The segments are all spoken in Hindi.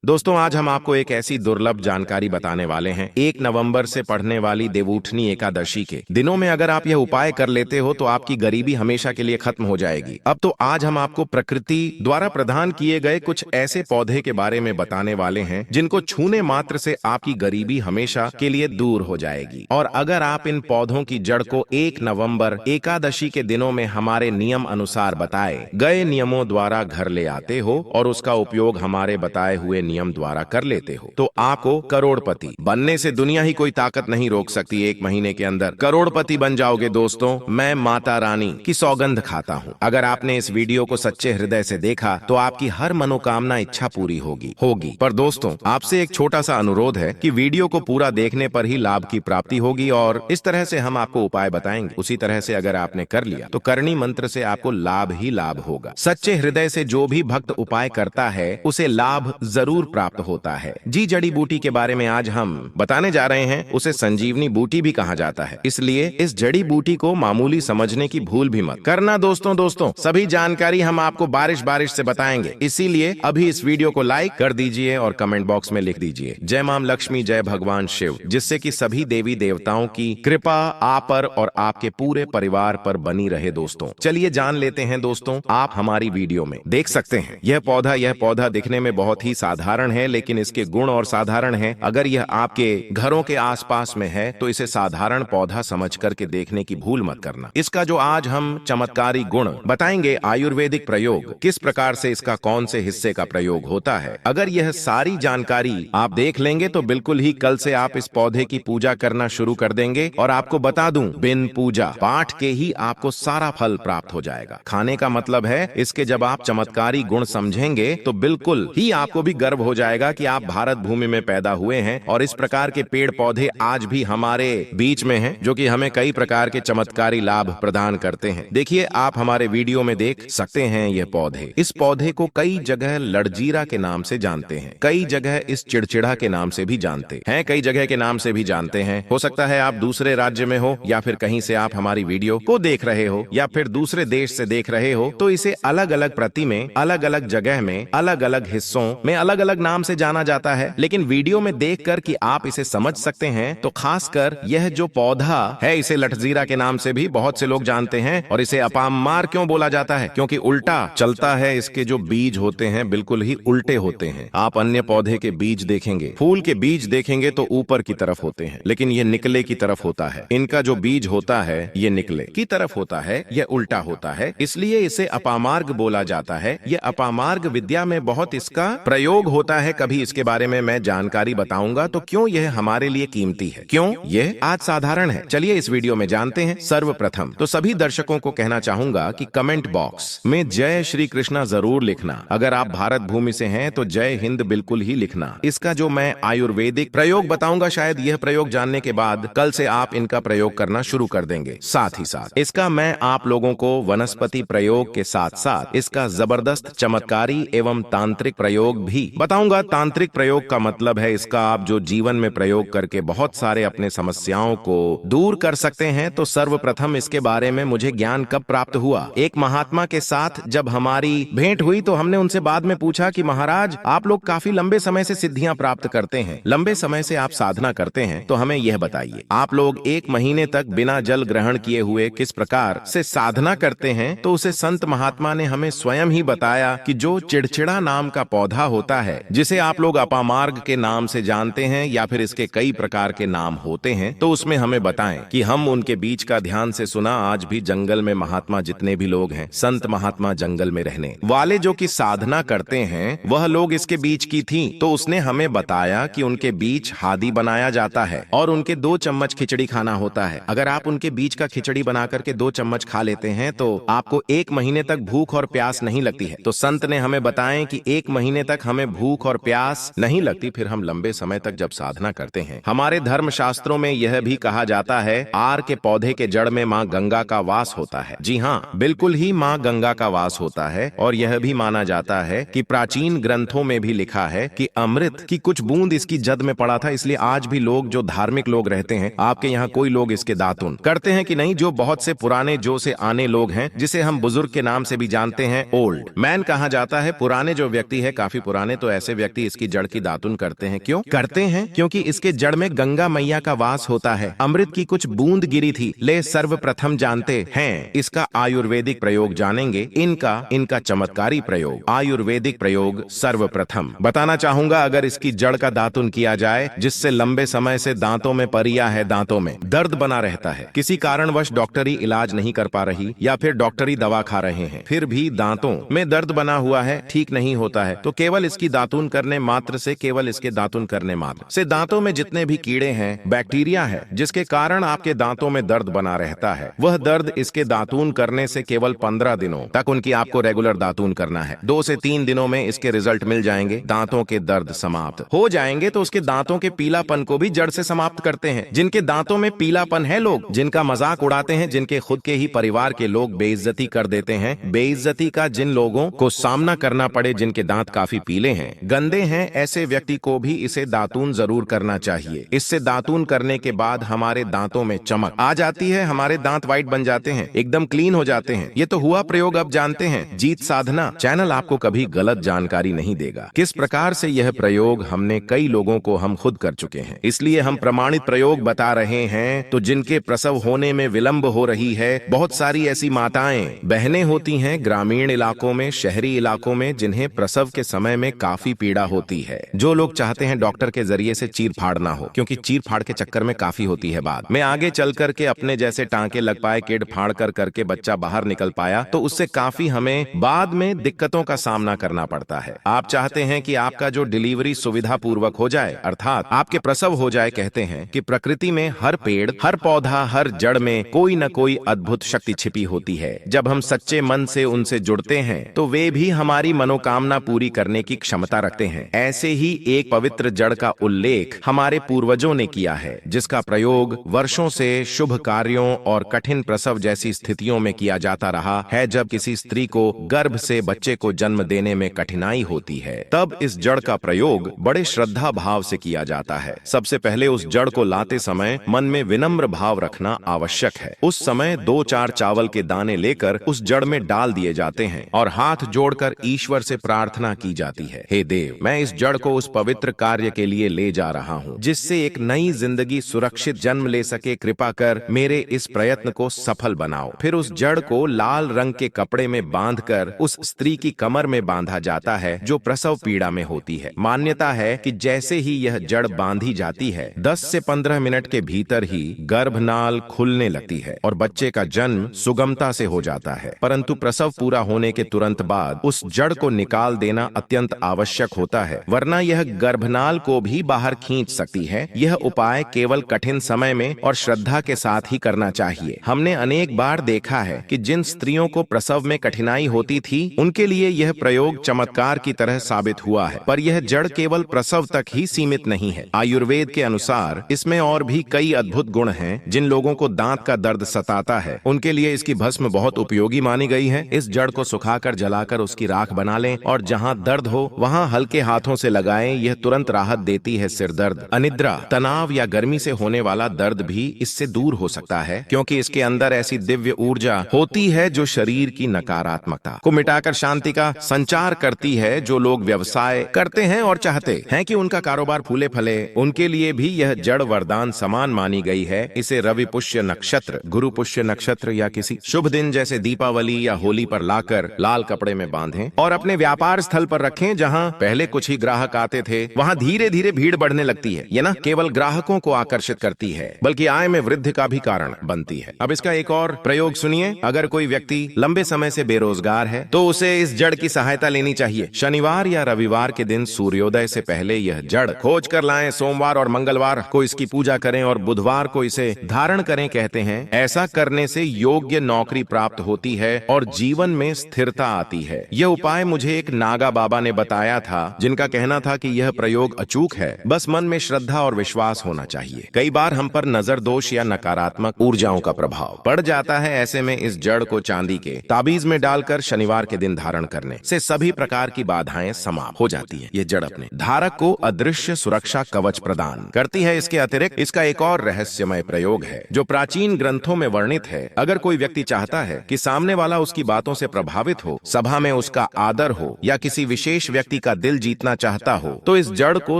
दोस्तों, आज हम आपको एक ऐसी दुर्लभ जानकारी बताने वाले हैं। 1 नवंबर से पढ़ने वाली देवउठनी एकादशी के दिनों में अगर आप यह उपाय कर लेते हो तो आपकी गरीबी हमेशा के लिए खत्म हो जाएगी। अब तो आज हम आपको प्रकृति द्वारा प्रदान किए गए कुछ ऐसे पौधे के बारे में बताने वाले हैं जिनको छूने मात्र से आपकी गरीबी हमेशा के लिए दूर हो जाएगी। और अगर आप इन पौधों की जड़ को 1 नवंबर एकादशी के दिनों में हमारे नियम अनुसार बताए गए नियमों द्वारा घर ले आते हो और उसका उपयोग हमारे बताए हुए नियम द्वारा कर लेते हो तो आपको करोड़पति बनने से दुनिया ही कोई ताकत नहीं रोक सकती। 1 महीने के अंदर करोड़पति बन जाओगे दोस्तों। मैं माता रानी की सौगंध खाता हूँ। अगर आपने इस वीडियो को सच्चे हृदय से देखा तो आपकी हर मनोकामना इच्छा पूरी होगी। पर दोस्तों, आपसे एक छोटा सा अनुरोध है कि वीडियो को पूरा देखने पर ही लाभ की प्राप्ति होगी और इस तरह से हम आपको उपाय बताएंगे। उसी तरह से अगर आपने कर लिया तो करणी मंत्र से आपको लाभ ही लाभ होगा। सच्चे हृदय से जो भी भक्त उपाय करता है उसे लाभ जरूर प्राप्त होता है। जी जड़ी बूटी के बारे में आज हम बताने जा रहे हैं। उसे संजीवनी बूटी भी कहा जाता है, इसलिए इस जड़ी बूटी को मामूली समझने की भूल भी मत करना। दोस्तों सभी जानकारी हम आपको बारिश से बताएंगे, इसीलिए अभी इस वीडियो को लाइक कर दीजिए और कमेंट बॉक्स में लिख दीजिए जय मां लक्ष्मी, जय भगवान शिव, जिससे कि सभी देवी देवताओं की कृपा आप पर और आपके पूरे परिवार पर बनी रहे। दोस्तों चलिए जान लेते हैं। दोस्तों, आप हमारी वीडियो में देख सकते हैं यह पौधा दिखने में बहुत ही साधारण है, लेकिन इसके गुण और साधारण हैं। अगर यह आपके घरों के आसपास में है तो इसे साधारण पौधा समझ करके देखने की भूल मत करना। इसका जो आज हम चमत्कारी गुण बताएंगे, आयुर्वेदिक प्रयोग, किस प्रकार से इसका कौन से हिस्से का प्रयोग होता है, अगर यह सारी जानकारी आप देख लेंगे तो बिल्कुल ही कल से आप इस पौधे की पूजा करना शुरू कर देंगे। और आपको बता दूं, बिन पूजा पाठ के ही आपको सारा फल प्राप्त हो जाएगा। खाने का मतलब है इसके जब आप चमत्कारी गुण समझेंगे तो बिल्कुल ही आपको भी गर्व हो जाएगा कि आप भारत भूमि में पैदा हुए हैं और इस प्रकार के पेड़ पौधे आज भी हमारे बीच में हैं, जो कि हमें कई प्रकार के चमत्कारी लाभ प्रदान करते हैं। देखिए, आप हमारे वीडियो में देख सकते हैं यह पौधे। इस पौधे को कई जगह लड़जीरा के नाम से जानते हैं, कई जगह इस चिड़चिड़ा के नाम से भी जानते हैं, कई जगह के नाम से भी जानते हैं। हो सकता है आप दूसरे राज्य में हो या फिर कहीं से आप हमारी वीडियो को देख रहे हो या फिर दूसरे देश से देख रहे हो, तो इसे अलग अलग प्रति में, अलग अलग जगह में, अलग अलग हिस्सों में अलग अलग नाम से जाना जाता है। लेकिन वीडियो में देखकर कि आप इसे समझ सकते हैं तो खासकर यह जो पौधा है इसे लठजीरा के नाम से भी बहुत से लोग जानते हैं। और इसे अपामार क्यों बोला जाता है? क्योंकि उल्टा चलता है। इसके जो बीज होते हैं बिल्कुल ही उल्टे होते हैं। आप अन्य पौधे के बीज देखेंगे, फूल के बीज देखेंगे तो ऊपर की तरफ होते हैं, लेकिन ये निकले की तरफ होता है। इनका जो बीज होता है ये निकले की तरफ होता है, यह उल्टा होता है, इसलिए इसे अपामार्ग बोला जाता है। यह अपामार्ग विद्या में बहुत इसका प्रयोग होता है। कभी इसके बारे में मैं जानकारी बताऊंगा तो क्यों यह हमारे लिए कीमती है, क्यों यह आज साधारण है, चलिए इस वीडियो में जानते हैं। सर्वप्रथम तो सभी दर्शकों को कहना चाहूंगा कि कमेंट बॉक्स में जय श्री कृष्णा जरूर लिखना। अगर आप भारत भूमि से हैं तो जय हिंद बिल्कुल ही लिखना। इसका जो मैं आयुर्वेदिक प्रयोग बताऊंगा, शायद यह प्रयोग जानने के बाद कल से आप इनका प्रयोग करना शुरू कर देंगे। साथ ही साथ इसका मैं आप लोगों को वनस्पति प्रयोग के साथ साथ इसका जबरदस्त चमत्कारी एवं तांत्रिक प्रयोग भी बताऊंगा। तांत्रिक प्रयोग का मतलब है इसका आप जो जीवन में प्रयोग करके बहुत सारे अपने समस्याओं को दूर कर सकते हैं। तो सर्वप्रथम इसके बारे में मुझे ज्ञान कब प्राप्त हुआ? एक महात्मा के साथ जब हमारी भेंट हुई तो हमने उनसे बाद में पूछा कि महाराज, आप लोग काफी लंबे समय से सिद्धियां प्राप्त करते हैं, लंबे समय से आप साधना करते हैं, तो हमें यह बताइए, आप लोग 1 महीने तक बिना जल ग्रहण किए हुए किस प्रकार से साधना करते हैं? तो उसे संत महात्मा ने हमें स्वयं ही बताया कि जो चिड़चिड़ा नाम का पौधा होता है, जिसे आप लोग अपामार्ग के नाम से जानते हैं या फिर इसके कई प्रकार के नाम होते हैं, तो उसमें हमें बताएं कि हम उनके बीच का ध्यान से सुना। आज भी जंगल में महात्मा जितने भी लोग हैं, संत महात्मा जंगल में रहने वाले जो कि साधना करते हैं, वह लोग इसके बीच की थी। तो उसने हमें बताया कि उनके बीच हादी बनाया जाता है और उनके 2 चम्मच खिचड़ी खाना होता है। अगर आप उनके बीच का खिचड़ी बना करके 2 चम्मच खा लेते हैं तो आपको 1 महीने तक भूख और प्यास नहीं लगती है। तो संत ने हमें बताएं कि 1 महीने तक हमें भूख और प्यास नहीं लगती, फिर हम लंबे समय तक जब साधना करते हैं। हमारे धर्म शास्त्रों में यह भी कहा जाता है, आर के पौधे के जड़ में माँ गंगा का वास होता है। जी हाँ, बिल्कुल ही माँ गंगा का वास होता है। और यह भी माना जाता है कि प्राचीन ग्रंथों में भी लिखा है कि अमृत की कुछ बूंद इसकी जद में पड़ा था। इसलिए आज भी लोग जो धार्मिक लोग रहते हैं, आपके यहाँ कोई लोग इसके दातुन करते हैं कि नहीं? जो बहुत से पुराने जो से आने लोग हैं, जिसे हम बुजुर्ग के नाम से भी जानते हैं, ओल्ड मैन कहा जाता है। पुराने जो व्यक्ति है, काफी पुराने, तो ऐसे व्यक्ति इसकी जड़ की दातुन करते हैं। क्यों करते हैं? क्योंकि इसके जड़ में गंगा मैया का वास होता है। अमृत की कुछ बूंद गिरी थी। ले सर्वप्रथम जानते हैं इसका आयुर्वेदिक प्रयोग जानेंगे। इनका चमत्कारी प्रयोग। आयुर्वेदिक प्रयोग सर्वप्रथम बताना चाहूंगा। अगर इसकी जड़ का दातुन किया जाए, जिससे लंबे समय से दांतों में परिया है, दांतों में दर्द बना रहता है, किसी कारणवश डॉक्टरी इलाज नहीं कर पा रही या फिर डॉक्टरी दवा खा रहे हैं, फिर भी दांतों में दर्द बना हुआ है, ठीक नहीं होता है, तो केवल इसकी दातुन करने मात्र से, केवल इसके दातुन करने मात्र से दांतों में जितने भी कीड़े हैं, बैक्टीरिया है, जिसके कारण आपके दांतों में दर्द बना रहता है, वह दर्द इसके दातुन करने से केवल 15 दिनों तक उनकी आपको रेगुलर दातुन करना है। 2 से 3 दिनों में इसके रिजल्ट मिल जाएंगे, दांतों के दर्द समाप्त हो जाएंगे। तो उसके दांतों के पीलापन को भी जड़ से समाप्त करते हैं। जिनके दांतों में पीलापन है, लोग जिनका मजाक उड़ाते हैं, जिनके खुद के ही परिवार के लोग बेइज्जती कर देते हैं, बेइज्जती का जिन लोगों को सामना करना पड़े, जिनके दांत काफी पीले हैं, गंदे हैं, ऐसे व्यक्ति को भी इसे दातून जरूर करना चाहिए। इससे दातून करने के बाद हमारे दांतों में चमक आ जाती है, हमारे दांत व्हाइट बन जाते हैं, एकदम क्लीन हो जाते हैं। ये तो हुआ प्रयोग, अब जानते हैं जीत साधना। चैनल आपको कभी गलत जानकारी नहीं देगा। किस प्रकार से यह प्रयोग हमने कई लोगों को हम खुद कर चुके हैं, इसलिए हम प्रमाणित प्रयोग बता रहे हैं। तो जिनके प्रसव होने में विलंब हो रही है, बहुत सारी ऐसी माताएं बहनें होती हैं ग्रामीण इलाकों में, शहरी इलाकों में, जिन्हें प्रसव के समय में काफी पीड़ा होती है। जो लोग चाहते हैं डॉक्टर के जरिए से चीर फाड़ ना हो, क्योंकि चीर फाड़ के चक्कर में काफी होती है बाद में आगे चल करके अपने जैसे टांके लग पाए, किड फाड़ करके बच्चा बाहर निकल पाया, तो उससे काफी हमें बाद में दिक्कतों का सामना करना पड़ता है। आप चाहते हैं कि आपका जो डिलीवरी सुविधा पूर्वक हो जाए, अर्थात आपके प्रसव हो जाए। कहते हैं कि प्रकृति में हर पेड़, हर पौधा, हर जड़ में कोई न कोई अद्भुत शक्ति छिपी होती है। जब हम सच्चे मन से उनसे जुड़ते हैं तो वे भी हमारी मनोकामना पूरी करने की क्षमता रखते हैं। ऐसे ही एक पवित्र जड़ का उल्लेख हमारे पूर्वजों ने किया है, जिसका प्रयोग वर्षों से शुभ कार्यों और कठिन प्रसव जैसी स्थितियों में किया जाता रहा है। जब किसी स्त्री को गर्भ से बच्चे को जन्म देने में कठिनाई होती है, तब इस जड़ का प्रयोग बड़े श्रद्धा भाव से किया जाता है। सबसे पहले उस जड़ को लाते समय मन में विनम्र भाव रखना आवश्यक है। उस समय 2-4 चावल के दाने लेकर उस जड़ में डाल दिए जाते हैं और हाथ जोड़कर ईश्वर से प्रार्थना की जाती है, हे देव, मैं इस जड़ को उस पवित्र कार्य के लिए ले जा रहा हूँ, जिससे एक नई जिंदगी सुरक्षित जन्म ले सके। कृपा कर मेरे इस प्रयत्न को सफल बनाओ। फिर उस जड़ को लाल रंग के कपड़े में बांधकर उस स्त्री की कमर में बांधा जाता है जो प्रसव पीड़ा में होती है। मान्यता है कि जैसे ही यह जड़ बांधी जाती है, 10 से 15 मिनट के भीतर ही गर्भनाल खुलने लगती है और बच्चे का जन्म सुगमता से हो जाता है। परंतु प्रसव पूरा होने के तुरंत बाद उस जड़ को निकाल देना अत्यंत आवश्यक होता है, वरना यह गर्भनाल को भी बाहर खींच सकती है। यह उपाय केवल कठिन समय में और श्रद्धा के साथ ही करना चाहिए। हमने अनेक बार देखा है कि जिन स्त्रियों को प्रसव में कठिनाई होती थी, उनके लिए यह प्रयोग चमत्कार की तरह साबित हुआ है। पर यह जड़ केवल प्रसव तक ही सीमित नहीं है। आयुर्वेद के अनुसार इसमें और भी कई अद्भुत गुण हैं। जिन लोगों को दांत का दर्द सताता है, उनके लिए इसकी भस्म बहुत उपयोगी मानी गई है। इस जड़ को सुखाकर जलाकर उसकी राख बना लें और जहां दर्द हो वहां हल्के हाथों से लगाएं। यह तुरंत राहत देती है। सिर दर्द, अनिद्रा, तनाव या गर्मी से होने वाला दर्द भी इससे दूर हो सकता है, क्योंकि इसके अंदर ऐसी दिव्य ऊर्जा होती है जो शरीर की नकारात्मकता को मिटाकर शांति का संचार करती है। जो लोग व्यवसाय करते हैं और चाहते हैं कि उनका कारोबार फूले फले, उनके लिए भी यह जड़ वरदान समान मानी गई है। इसे रवि पुष्य नक्षत्र, गुरु पुष्य नक्षत्र या किसी शुभ दिन जैसे दीपावली या होली पर लाकर लाल कपड़े में बांधें और अपने व्यापार स्थल पर रखें। जहां पहले कुछ ही ग्राहक आते थे, वहां धीरे धीरे भीड़ बढ़ने लगती है। ये न केवल ग्राहकों को आकर्षित करती है, बल्कि आय में वृद्धि का भी कारण बनती है। अब इसका एक और प्रयोग सुनिए। अगर कोई व्यक्ति लंबे समय से बेरोजगार है, तो उसे इस जड़ की सहायता लेनी चाहिए। शनिवार या रविवार के दिन सूर्योदय से पहले यह जड़ खोज कर लाएं। सोमवार और मंगलवार को इसकी पूजा करें और बुधवार को इसे धारण करें। कहते हैं ऐसा करने से योग्य नौकरी प्राप्त होती है और जीवन में स्थिरता आती है। यह उपाय मुझे एक नागा बाबा ने बताया था, जिनका कहना था कि यह प्रयोग अचूक है, बस मन में श्रद्धा और विश्वास होना चाहिए। कई बार हम पर नजर दोष या नकारात्मक ऊर्जाओं का प्रभाव पड़ जाता है। ऐसे में इस जड़ को चांदी के ताबीज में डालकर शनिवार के दिन धारण करने से सभी प्रकार की बाधाएं समाप्त हो जाती है। ये जड़ अपने धारक को अदृश्य सुरक्षा कवच प्रदान करती है। इसके अतिरिक्त इसका एक और रहस्यमय प्रयोग है जो प्राचीन ग्रंथों में वर्णित है। अगर कोई व्यक्ति चाहता है कि सामने वाला उसकी बातों से प्रभावित हो, सभा में उसका आदर हो या किसी विशेष व्यक्ति व्यक्ति का दिल जीतना चाहता हो तो इस जड़ को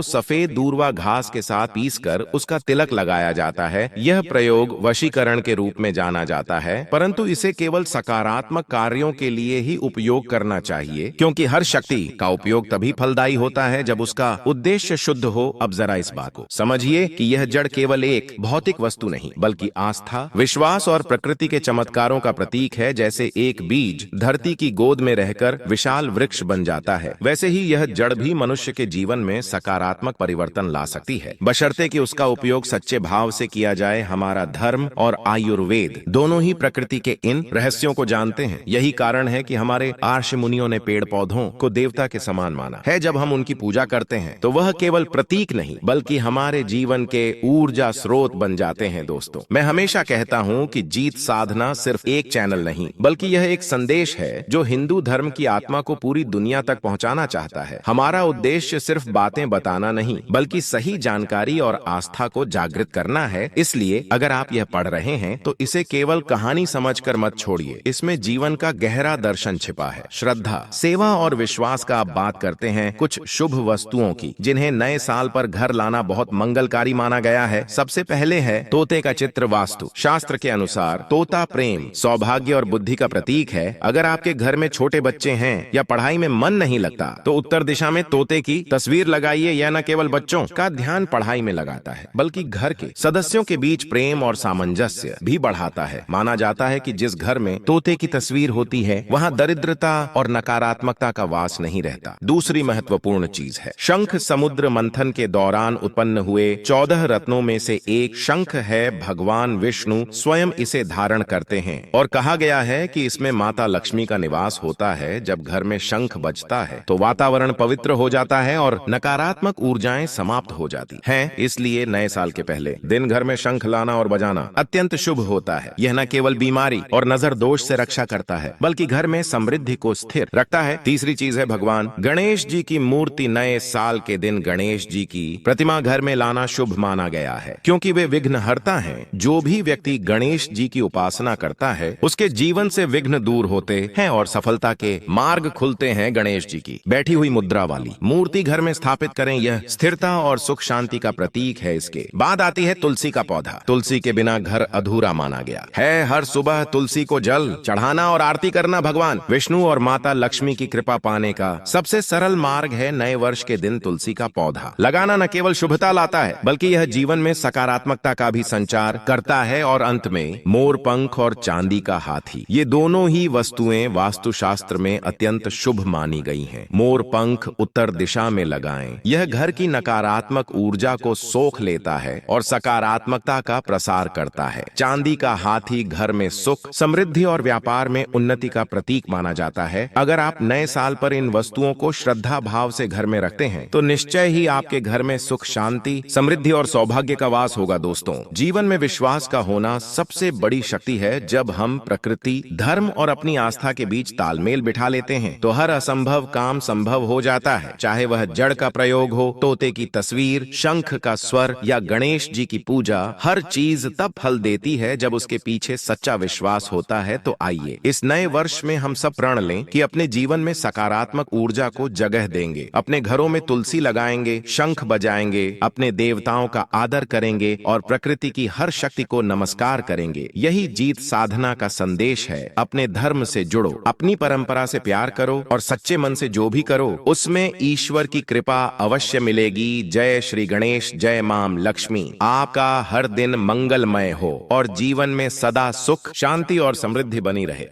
सफेद दूर्वा घास के साथ पीसकर उसका तिलक लगाया जाता है। यह प्रयोग वशीकरण के रूप में जाना जाता है, परंतु इसे केवल सकारात्मक कार्यों के लिए ही उपयोग करना चाहिए, क्योंकि हर शक्ति का उपयोग तभी फलदायी होता है जब उसका उद्देश्य शुद्ध हो। अब जरा इस बात को समझिए कि यह जड़ केवल एक भौतिक वस्तु नहीं बल्कि आस्था, विश्वास और प्रकृति के चमत्कारों का प्रतीक है। जैसे एक बीज धरती की गोद में रहकर विशाल वृक्ष बन जाता है, वैसे ही यह जड़ भी मनुष्य के जीवन में सकारात्मक परिवर्तन ला सकती है, बशर्ते कि उसका उपयोग सच्चे भाव से किया जाए। हमारा धर्म और आयुर्वेद दोनों ही प्रकृति के इन रहस्यों को जानते हैं। यही कारण है कि हमारे आर्ष मुनियों ने पेड़ पौधों को देवता के समान माना है। जब हम उनकी पूजा करते हैं तो वह केवल प्रतीक नहीं बल्कि हमारे जीवन के ऊर्जा स्रोत बन जाते हैं। दोस्तों, मैं हमेशा कहता हूं कि जीत साधना सिर्फ एक चैनल नहीं बल्कि यह एक संदेश है जो हिंदू धर्म की आत्मा को पूरी दुनिया तक पहुंचाना चाहता है। हमारा उद्देश्य सिर्फ बातें बताना नहीं बल्कि सही जानकारी और आस्था को जागृत करना है। इसलिए अगर आप यह पढ़ रहे हैं तो इसे केवल कहानी समझकर मत छोड़िए, इसमें जीवन का गहरा दर्शन छिपा है। श्रद्धा, सेवा और विश्वास का आप बात करते हैं कुछ शुभ वस्तुओं की जिन्हें नए साल पर घर लाना बहुत मंगलकारी माना गया है। सबसे पहले है तोते का चित्र वास्तु। शास्त्र के अनुसार तोता प्रेम, सौभाग्य और बुद्धि का प्रतीक है। अगर आपके घर में छोटे बच्चे हैं या पढ़ाई में मन नहीं लगता तो उत्तर दिशा में तोते की तस्वीर लगाइए। यह न केवल बच्चों का ध्यान पढ़ाई में लगाता है बल्कि घर के सदस्यों के बीच प्रेम और सामंजस्य भी बढ़ाता है। माना जाता है कि जिस घर में तोते की तस्वीर होती है वहां दरिद्रता और नकारात्मकता का वास नहीं रहता। दूसरी महत्वपूर्ण चीज है शंख। समुद्र मंथन के दौरान उत्पन्न हुए 14 रत्नों में से एक शंख है। भगवान विष्णु स्वयं इसे धारण करते हैं और कहा गया है कि इसमें माता लक्ष्मी का निवास होता है। जब घर में शंख बजता है तो वातावरण पवित्र हो जाता है और नकारात्मक ऊर्जाएं समाप्त हो जाती हैं। इसलिए नए साल के पहले दिन घर में शंख लाना और बजाना अत्यंत शुभ होता है। यह न केवल बीमारी और नजर दोष से रक्षा करता है बल्कि घर में समृद्धि को स्थिर रखता है। तीसरी चीज है भगवान गणेश जी की मूर्ति। नए साल के दिन गणेश जी की प्रतिमा घर में लाना शुभ माना गया है क्योंकि वे विघ्नहर्ता हैं। जो भी व्यक्ति गणेश जी की उपासना करता है उसके जीवन से विघ्न दूर होते हैं और सफलता के मार्ग खुलते हैं। गणेश जी की बैठी हुई मुद्रा वाली मूर्ति घर में स्थापित करें, यह स्थिरता और सुख शांति का प्रतीक है। इसके बाद आती है तुलसी का पौधा। तुलसी के बिना घर अधूरा माना गया है। हर सुबह तुलसी को जल चढ़ाना और आरती करना भगवान विष्णु और माता लक्ष्मी की कृपा पाने का सबसे सरल मार्ग है। नए वर्ष के दिन तुलसी का पौधा लगाना न केवल शुभता लाता है बल्कि यह जीवन में सकारात्मकता का भी संचार करता है। और अंत में मोर पंख और चांदी का हाथी, ये दोनों ही वस्तुएं वास्तुशास्त्र में अत्यंत शुभ मानी गई हैं। मोर पंख उत्तर दिशा में लगाएं, यह घर की नकारात्मक ऊर्जा को सोख लेता है और सकारात्मकता का प्रसार करता है। चांदी का हाथी घर में सुख, समृद्धि और व्यापार में उन्नति का प्रतीक माना जाता है। अगर आप नए साल पर इन वस्तुओं को श्रद्धा भाव से घर में रखते हैं तो निश्चय ही आपके घर में सुख, शांति, समृद्धि और सौभाग्य का वास होगा। दोस्तों, जीवन में विश्वास का होना सबसे बड़ी शक्ति है। जब हम प्रकृति, धर्म और अपनी आस्था के बीच तालमेल बिठा लेते हैं तो हर असंभव काम संभव हो जाता है। चाहे वह जड़ का प्रयोग हो, तोते की तस्वीर, शंख का स्वर या गणेश जी की पूजा, हर चीज तब फल देती है जब उसके पीछे सच्चा विश्वास होता है। तो आइए इस नए वर्ष में हम सब प्रण लें कि अपने जीवन में सकारात्मक ऊर्जा को जगह देंगे, अपने घरों में तुलसी लगाएंगे, शंख बजाएंगे, अपने देवताओं का आदर करेंगे और प्रकृति की हर शक्ति को नमस्कार करेंगे। यही जीत साधना का संदेश है। अपने धर्म से जुड़ो, अपनी परंपरा से प्यार करो और सच्चे मन से जो भी करो उसमें ईश्वर की कृपा अवश्य मिलेगी। जय श्री गणेश, जय मां लक्ष्मी। आपका हर दिन मंगलमय हो और जीवन में सदा सुख, शांति और समृद्धि बनी रहे।